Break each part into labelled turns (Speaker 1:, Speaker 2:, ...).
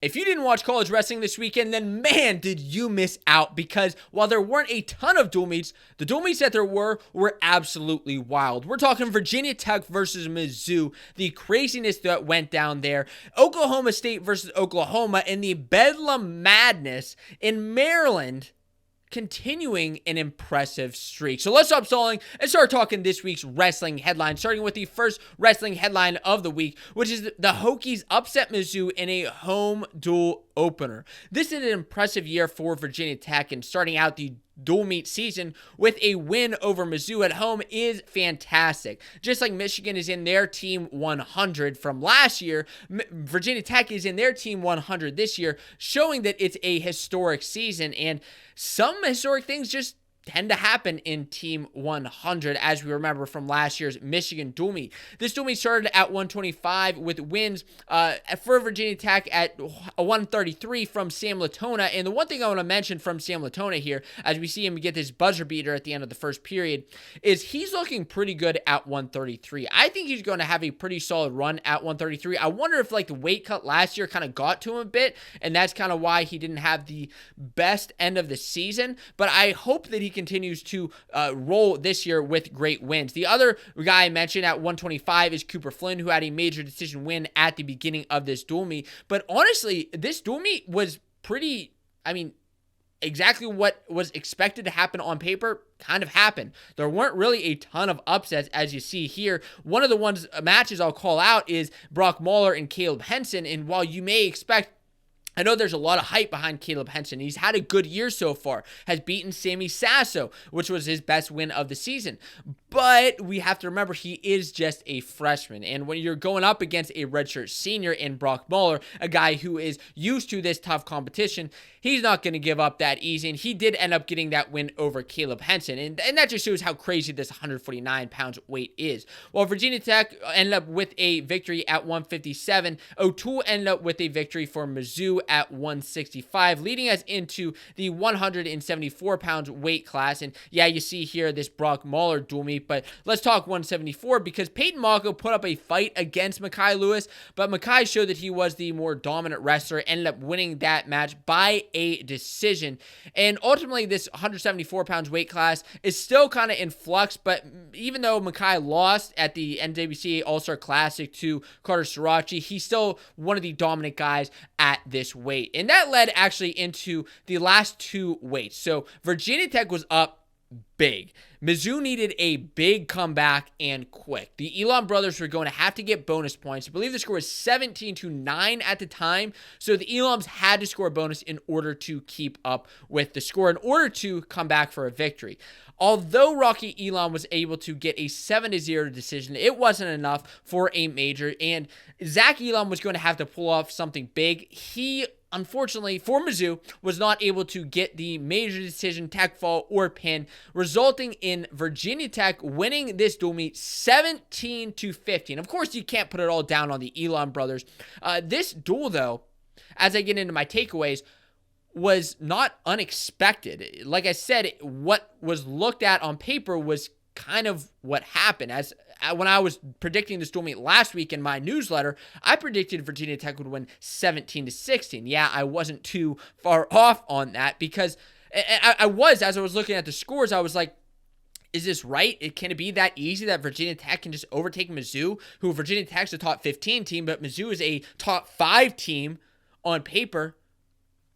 Speaker 1: If you didn't watch college wrestling this weekend, then man, did you miss out, because while there weren't a ton of dual meets, the dual meets that there were absolutely wild. We're talking Virginia Tech versus Mizzou, the craziness that went down there, Oklahoma State versus Oklahoma, and the Bedlam madness in Maryland, continuing an impressive streak. So let's stop stalling and start talking this week's wrestling headline, starting with the first wrestling headline of the week, which is the Hokies upset Mizzou in a home dual opener. This is an impressive year for Virginia Tech, and starting out the dual meet season with a win over Mizzou at home is fantastic. Just like Michigan is in their Team 100 from last year, Virginia Tech is in their Team 100 this year, showing that it's a historic season, and some historic things just tend to happen in Team 100, as we remember from last year's Michigan dual meet. This dual meet started at 125 with wins for Virginia Tech at 133 from Sam Latona. And the one thing I want to mention from Sam Latona here, as we see him get this buzzer beater at the end of the first period, is he's looking pretty good at 133. I think he's going to have a pretty solid run at 133. I wonder if the weight cut last year kind of got to him a bit, and that's kind of why he didn't have the best end of the season. But I hope that he continues to roll this year with great wins. The other guy I mentioned at 125 is Cooper Flynn, who had a major decision win at the beginning of this dual meet. But honestly, this dual meet was pretty, exactly what was expected to happen on paper kind of happened. There weren't really a ton of upsets, as you see here. One of the matches I'll call out is Brock Mahler and Caleb Henson. And while you may expect, I know there's a lot of hype behind Caleb Henson. He's had a good year so far, has beaten Sammy Sasso, which was his best win of the season. But we have to remember he is just a freshman. And when you're going up against a redshirt senior in Brock Mahler, a guy who is used to this tough competition, he's not going to give up that easy. And he did end up getting that win over Caleb Henson. And that just shows how crazy this 149 pounds weight is. While Virginia Tech ended up with a victory at 157, O'Toole ended up with a victory for Mizzou at 165, leading us into the 174 pounds weight class. And yeah, you see here this Brock Mahler dual meet, but let's talk 174, because Peyton Mako put up a fight against Mekhi Lewis, but Mekhi showed that he was the more dominant wrestler, ended up winning that match by a decision. And ultimately, this 174 pounds weight class is still kind of in flux, but even though Mekhi lost at the NWCA All-Star Classic to Carter Sirachi, he's still one of the dominant guys at this weight. And that led actually into the last two weights. So Virginia Tech was up big. Mizzou needed a big comeback and quick. The Elon brothers were going to have to get bonus points. I believe the score was 17-9 at the time. So the Eloms had to score a bonus in order to keep up with the score, in order to come back for a victory. Although Rocky Elam was able to get a 7-0 decision, it wasn't enough for a major, and Zach Elam was going to have to pull off something big. He, unfortunately, for Mizzou, was not able to get the major decision, tech fall, or pin, resulting in Virginia Tech winning this dual meet 17-15. Of course, you can't put it all down on the Elam brothers. This duel, though, as I get into my takeaways, was not unexpected. Like I said, what was looked at on paper was kind of what happened. As when I was predicting this dual meet last week in my newsletter, I predicted Virginia Tech would win 17-16. Yeah, I wasn't too far off on that, because I was, as I was looking at the scores, I was like, is this right? Can it be that easy that Virginia Tech can just overtake Mizzou, who Virginia Tech's a top 15 team, but Mizzou is a top 5 team on paper?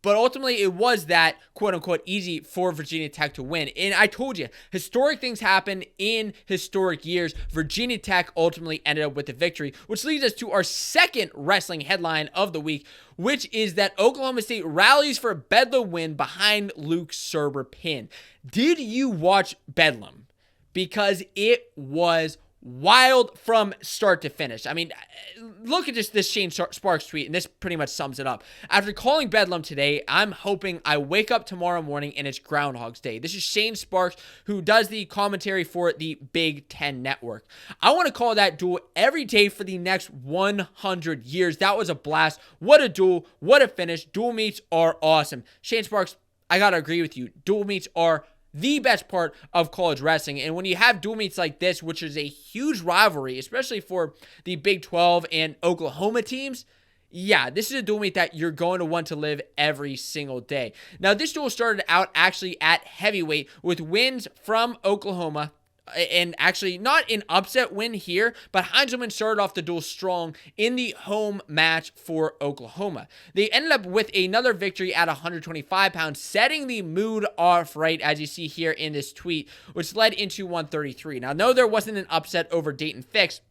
Speaker 1: But ultimately, it was that quote-unquote easy for Virginia Tech to win. And I told you, historic things happen in historic years. Virginia Tech ultimately ended up with the victory, which leads us to our second wrestling headline of the week, which is that Oklahoma State rallies for a Bedlam win behind Luke Serber pin. Did you watch Bedlam? Because it was wild from start to finish. I mean, look at this Shane Sparks tweet, and this pretty much sums it up. After calling Bedlam today, I'm hoping I wake up tomorrow morning and it's Groundhog's Day. This is Shane Sparks, who does the commentary for the Big Ten Network. I want to call that duel every day for the next 100 years. That was a blast. What a duel. What a finish. Duel meets are awesome. Shane Sparks, I got to agree with you. Duel meets are the best part of college wrestling. And when you have dual meets like this, which is a huge rivalry, especially for the Big 12 and Oklahoma teams, Yeah, this is a dual meet that you're going to want to live every single day. Now, this duel started out actually at heavyweight with wins from Oklahoma, and actually not an upset win here, but Heinzelman started off the duel strong in the home match for Oklahoma. They ended up with another victory at 125 pounds, setting the mood off right, as you see here in this tweet, which led into 133. Now, no, there wasn't an upset over Dayton Fix,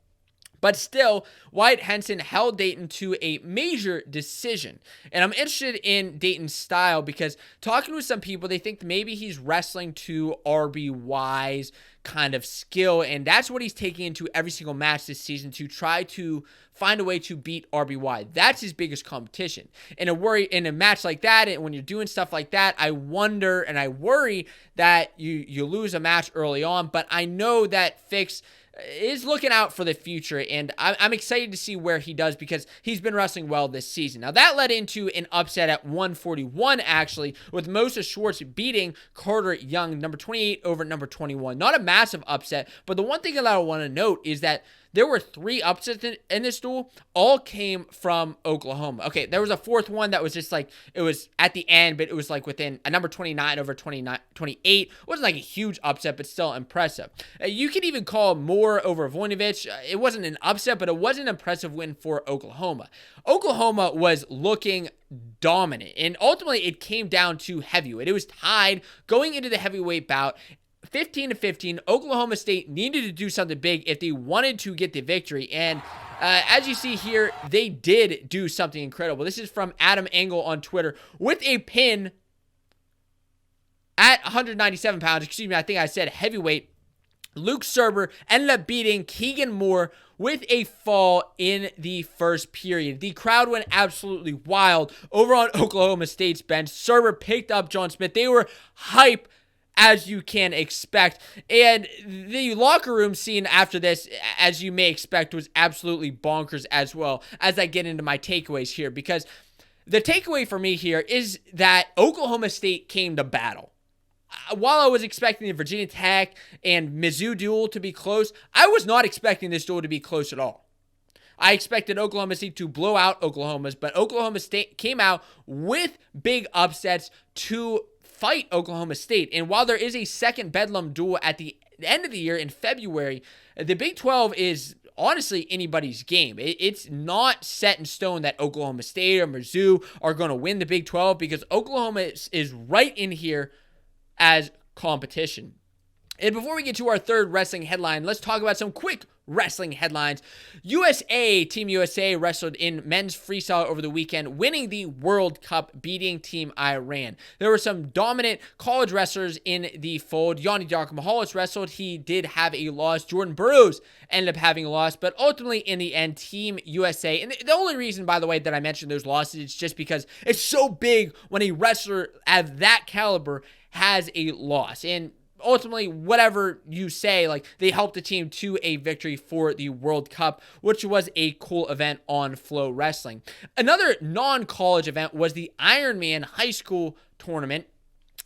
Speaker 1: but still, Wyatt Henson held Dayton to a major decision. And I'm interested in Dayton's style because talking with some people, they think maybe he's wrestling to RBY's kind of skill. And that's what he's taking into every single match this season to try to find a way to beat RBY. That's his biggest competition. And in a match like that, and when you're doing stuff like that, I wonder and I worry that you lose a match early on. But I know that Fix is looking out for the future, and I'm excited to see where he does because he's been wrestling well this season. Now, that led into an upset at 141, actually, with Moses Schwartz beating Carter Young, number 28 over number 21. Not a massive upset, but the one thing that I want to note is that there were 3 upsets in this duel. All came from Oklahoma. Okay, there was a 4th one that was just like, it was at the end, but it was like within a number 29 over 28. It wasn't like a huge upset, but still impressive. You could even call Moore over Voinovich. It wasn't an upset, but it was an impressive win for Oklahoma. Oklahoma was looking dominant, and ultimately it came down to heavyweight. It was tied going into the heavyweight bout. 15-15, Oklahoma State needed to do something big if they wanted to get the victory. And as you see here, they did do something incredible. This is from Adam Engel on Twitter with a pin at 197 pounds. Excuse me, I think I said heavyweight. Luke Serber ended up beating Keegan Moore with a fall in the first period. The crowd went absolutely wild over on Oklahoma State's bench. Serber picked up John Smith. They were hype, as you can expect. And the locker room scene after this, as you may expect, was absolutely bonkers as well, as I get into my takeaways here. Because the takeaway for me here is that Oklahoma State came to battle. While I was expecting the Virginia Tech and Mizzou duel to be close, I was not expecting this duel to be close at all. I expected Oklahoma State to blow out Oklahoma's, but Oklahoma State came out with big upsets to fight Oklahoma State. And while there is a second Bedlam duel at the end of the year in February, the Big 12 is honestly anybody's game. It's not set in stone that Oklahoma State or Mizzou are going to win the Big 12 because Oklahoma is right in here as competition. And before we get to our third wrestling headline, let's talk about some quick wrestling headlines. Team USA wrestled in men's freestyle over the weekend, winning the World Cup, beating Team Iran. There were some dominant college wrestlers in the fold. Yanni Darko wrestled. He did have a loss. Jordan Burroughs ended up having a loss, but ultimately in the end, Team USA, and the only reason, by the way, that I mentioned those losses is just because it's so big when a wrestler of that caliber has a loss. And ultimately, whatever you say, like, they helped the team to a victory for the World Cup, which was a cool event on Flow Wrestling. Another non-college event was the Ironman High School Tournament.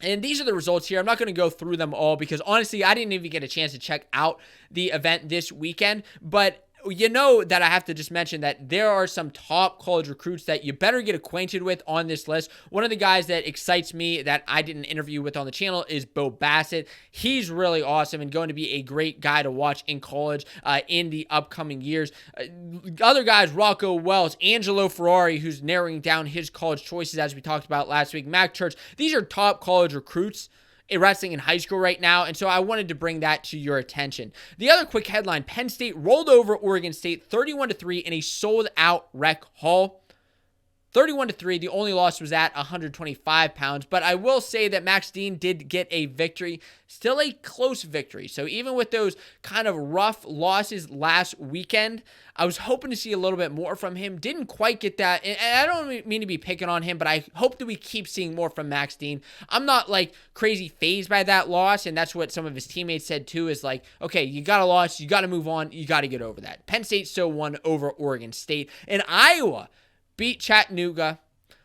Speaker 1: And these are the results here. I'm not going to go through them all because, honestly, I didn't even get a chance to check out the event this weekend. But you know that I have to just mention that there are some top college recruits that you better get acquainted with on this list. One of the guys that excites me that I did an interview with on the channel is Bo Bassett. He's really awesome and going to be a great guy to watch in college in the upcoming years. Other guys, Rocco Wells, Angelo Ferrari, who's narrowing down his college choices as we talked about last week, Mac Church. These are top college recruits wrestling in high school right now, and so I wanted to bring that to your attention. The other quick headline, Penn State rolled over Oregon State 31-3 in a sold-out rec hall. 31-3, the only loss was at 125 pounds, but I will say that Max Dean did get a victory, still a close victory. So even with those kind of rough losses last weekend, I was hoping to see a little bit more from him. Didn't quite get that, and I don't mean to be picking on him, but I hope that we keep seeing more from Max Dean. I'm not like crazy fazed by that loss, and that's what some of his teammates said too, is like, okay, you got a loss, you got to move on, you got to get over that. Penn State still won over Oregon State, and Iowa beat Chattanooga.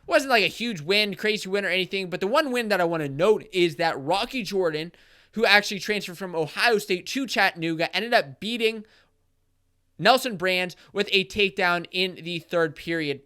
Speaker 1: Wasn't like a huge win, crazy win or anything, but the one win that I want to note is that Rocky Jordan, who actually transferred from Ohio State to Chattanooga, ended up beating Nelson Brands with a takedown in the third period.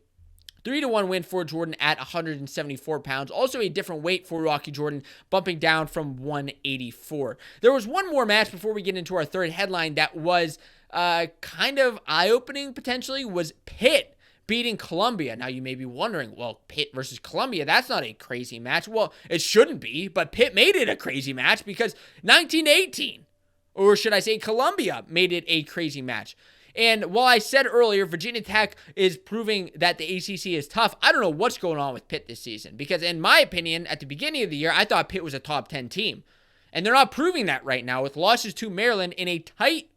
Speaker 1: 3-1 win for Jordan at 174 pounds. Also a different weight for Rocky Jordan, bumping down from 184. There was one more match before we get into our third headline that was kind of eye-opening potentially, was Pitt beating Columbia. Now you may be wondering, well, Pitt versus Columbia, that's not a crazy match. Well, it shouldn't be, but Pitt made it a crazy match because 19-18, or should I say Columbia made it a crazy match. And while I said earlier, Virginia Tech is proving that the ACC is tough, I don't know what's going on with Pitt this season. Because in my opinion, at the beginning of the year, I thought Pitt was a top 10 team. And they're not proving that right now with losses to Maryland in a tight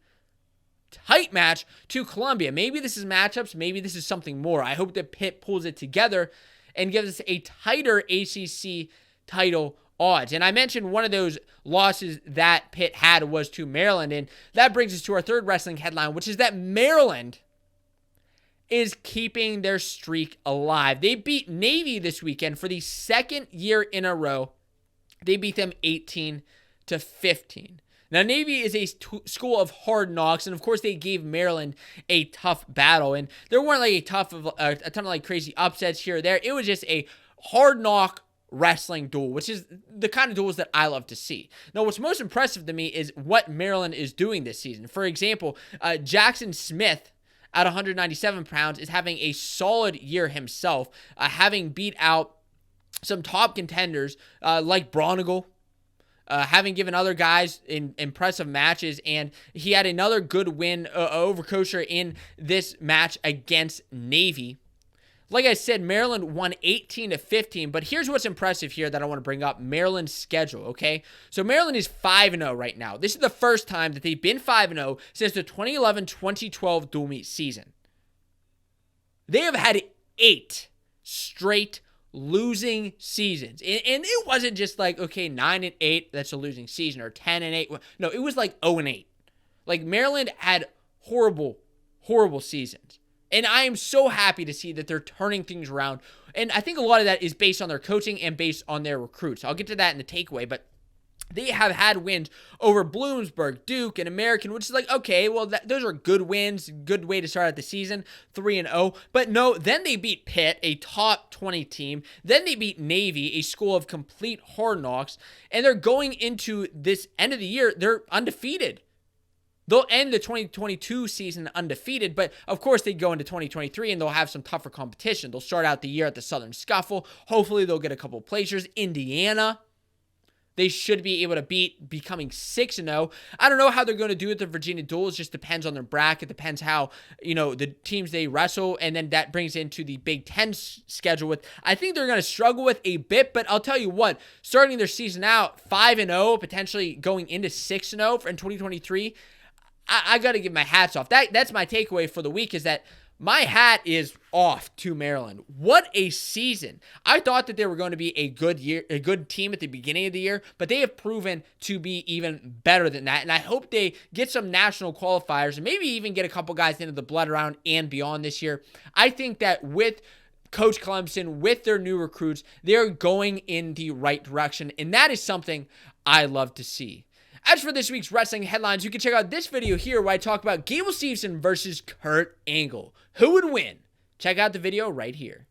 Speaker 1: match to Columbia. Maybe this is matchups. Maybe this is something more. I hope that Pitt pulls it together and gives us a tighter ACC title odds. And I mentioned one of those losses that Pitt had was to Maryland. And that brings us to our third wrestling headline, which is that Maryland is keeping their streak alive. They beat Navy this weekend for the second year in a row. They beat them 18-15. Now, Navy is a school of hard knocks, and of course, they gave Maryland a tough battle. And there weren't like a ton of like crazy upsets here or there. It was just a hard knock wrestling duel, which is the kind of duels that I love to see. Now, what's most impressive to me is what Maryland is doing this season. For example, Jackson Smith at 197 pounds is having a solid year himself, having beat out some top contenders like Bronigal, having given other guys in impressive matches, and he had another good win over Kosher in this match against Navy. Like I said, Maryland won 18-15, but here's what's impressive here that I want to bring up, Maryland's schedule, okay? So Maryland is 5-0 right now. This is the first time that they've been 5-0 since the 2011-2012 dual meet season. They have had 8 straight losing seasons. And it wasn't just like, okay, 9-8, that's a losing season, or 10-8. No, it was like 0-8. Like, Maryland had horrible seasons. And I am so happy to see that they're turning things around. And I think a lot of that is based on their coaching and based on their recruits. I'll get to that in the takeaway, but they have had wins over Bloomsburg, Duke, and American, which is like, okay, well, those are good wins, good way to start out the season, 3-0. But no, then they beat Pitt, a top 20 team. Then they beat Navy, a school of complete hard knocks. And they're going into this end of the year, they're undefeated. They'll end the 2022 season undefeated, but of course they go into 2023 and they'll have some tougher competition. They'll start out the year at the Southern Scuffle. Hopefully they'll get a couple placers. Indiana, they should be able to beat, becoming 6-0. I don't know how they're going to do with the Virginia Duels. It just depends on their bracket. Depends how, the teams they wrestle. And then that brings into the Big Ten schedule with, I think they're going to struggle with a bit, but I'll tell you what, starting their season out 5-0, potentially going into 6-0 in 2023, I got to give my hats off. That's my takeaway for the week, is that my hat is off to Maryland. What a season. I thought that they were going to be a good team at the beginning of the year, but they have proven to be even better than that. And I hope they get some national qualifiers and maybe even get a couple guys into the blood round and beyond this year. I think that with Coach Clemson, with their new recruits, they're going in the right direction. And that is something I love to see. As for this week's wrestling headlines, you can check out this video here where I talk about Gable Steveson versus Kurt Angle. Who would win? Check out the video right here.